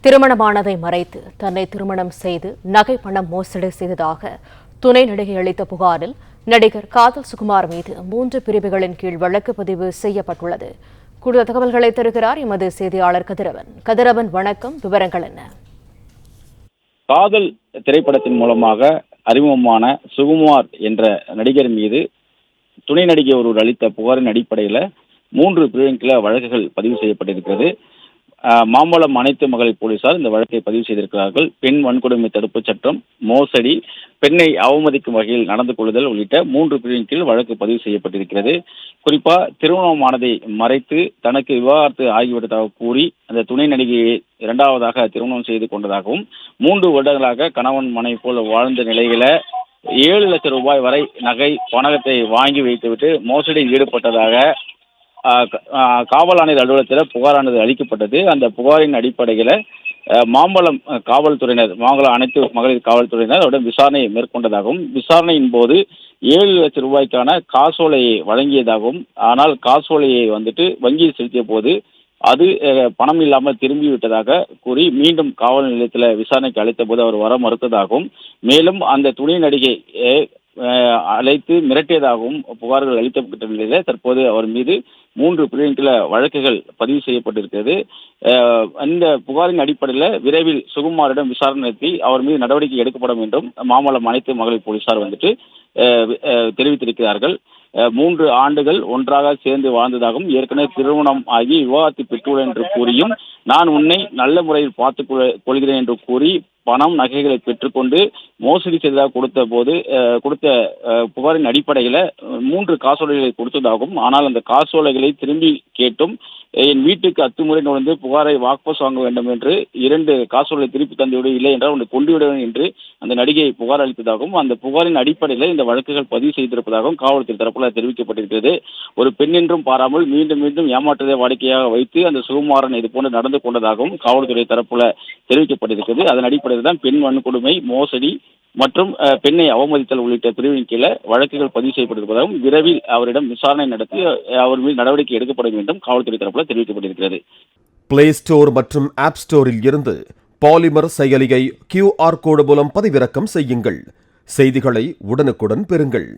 திருமணமானதை மறைத்து தன்னை திருமணம் செய்து நகை பணம் மோசடி செய்ததாக துணை நடிகை அளித்த புகாரில் நடிகர் காதல் சுகுமார் மீது 3 பிரிவுகளின் கீழ் வழக்கு பதிவு செய்யப்பட்டுள்ளது. கூடுதல் தகவல்களை தருகிறார் எமது செய்தியாளர் கதிரவன். கதிரவன், வணக்கம். விவரங்கள் என்ன? காதல் திரைப்படத்தின் மூலமாக அறிமுகமான சுகுமார் என்ற நடிகர் மீது துணை நடிகை ஒருவர் அளித்த புகாரின் அடிப்படையில் 3 பிரிவின் கீழ் வழக்குகள் பதிவு செய்யப்பட்டிருக்கிறது. மாம்பழம் அனைத்து மகளிர் போலீசார் இந்த வழக்கை பதிவு செய்திருக்கிறார்கள். பெண் வன்கொடுமை தடுப்புச் சட்டம், மோசடி, பெண்ணை அவமதிக்கும் வகையில் நடந்து கொள்ளுதல் உள்ளிட்ட 3 பிரிவின் கீழ் வழக்கு பதிவு செய்யப்பட்டிருக்கிறது. குறிப்பாக திருமணமானதை மறைத்து தனக்கு விவாகரத்து ஆகிவிட்டதாக கூறி அந்த துணை நடிகையை இரண்டாவதாக திருமணம் செய்து கொண்டதாகவும் 3 வருடங்களாக கணவன் மனைவி போல வாழ்ந்த நிலையில 7 லட்சம் ரூபாய் வரை நகை பணத்தை வாங்கி வைத்துவிட்டு மோசடியில் ஈடுபட்டதாக காவல் ஆணையர் அலுவலகத்தில் புகாரானது அளிக்கப்பட்டது. அந்த புகாரின் அடிப்படையில் மாம்பழம் காவல்துறையினர், மாம்பழம் அனைத்து மகளிர் காவல்துறையினர் அவரிடம் விசாரணை மேற்கொண்டதாகவும், விசாரணையின் போது 7 லட்சம் ரூபாய்க்கான காசோலையை வழங்கியதாகவும், ஆனால் காசோலையை வங்கியில் செலுத்திய போது அது பணம் இல்லாமல் திரும்பிவிட்டதாக கூறி மீண்டும் காவல் நிலையத்தில் விசாரணைக்கு அழைத்த போது அவர் வர மறுத்ததாகவும், மேலும் அந்த துணை நடிகை அழைத்து மிரட்டியதாகவும் புகார்கள் அளிக்கப்பட்ட நிலையில் தற்போது அவர் மீது 3 பிரிவின் கீழ் வழக்குகள் பதிவு செய்யப்பட்டிருக்கிறது. இந்த புகாரின் அடிப்படையில் விரைவில் சுகுமாரிடம் விசாரணை நடத்தி அவர் மீது நடவடிக்கை எடுக்கப்படும் என்றும் மாம்பழம் அனைத்து மகளிர் போலீசார் தெரிவித்திருக்கிறார்கள். 3 ஆண்டுகள் ஒன்றாக சேர்ந்து வாழ்ந்ததாகவும், ஏற்கனவே திருமணம் ஆகி விவாகரத்து பெற்றுள்ளேன் என்று கூறியும், நான் உன்னை நல்ல முறையில் பார்த்துக் கொள்கிறேன் என்று கூறி பணம் நகைகளை பெற்றுக்கொண்டு மோசடி செய்ததாக கொடுத்த புகாரின் அடிப்படையில் 3 காசோலைகளை கொடுத்ததாகவும், ஆனால் அந்த காசோலைகளை திரும்பி கேட்டும் என் வீட்டுக்கு அத்துமுறை நுழைந்து புகாரை வாபஸ் வாங்க வேண்டும் என்று 2 காசோலை திருப்பி தந்துவிட, இல்லை என்றால் உன்னை கொண்டு விடுவேன் என்று அந்த நடிகை புகார் அளித்ததாகவும், அந்த புகாரின் அடிப்படையில் இந்த வழக்குகள் பதிவு செய்திருப்பதாகவும் காவல்துறை தரப்புல தெரிவிக்கப்பட்டிருக்கிறது. ஒரு பெண் என்றும் பாராமல் மீண்டும் மீண்டும் ஏமாற்றுவதை வாடிக்கையாக வைத்து அந்த சுகுமாரன் இது போன்று நடந்து கொண்டதாகவும் காவல்துறை தரப்புல தெரிவிக்கப்பட்டிருக்கிறது. அதன் அடிப்படையில் தான் பெண் வன்கொடுமை, மோசடி மற்றும் பெண்ணை அவமதித்தல் உள்ளிட்ட பிரிவின் கீழே வழக்குகள் பதிவு செய்யப்பட்டிருப்பதாகவும், விரைவில் அவரிடம் விசாரணை நடத்தி அவர் மீது நடவடிக்கை எடுக்கப்படும் என்றும் காவல்துறை தரப்பில் தெரிவிக்கப்பட்டிருக்கிறது. பிளே ஸ்டோர் மற்றும் ஆப் ஸ்டோரில் இருந்து பாலிமர் செயலியை QR கோடு மூலம் பதிவிறக்கம் செய்யுங்கள். செய்திகளை உடனுக்குடன் பெறுங்கள்.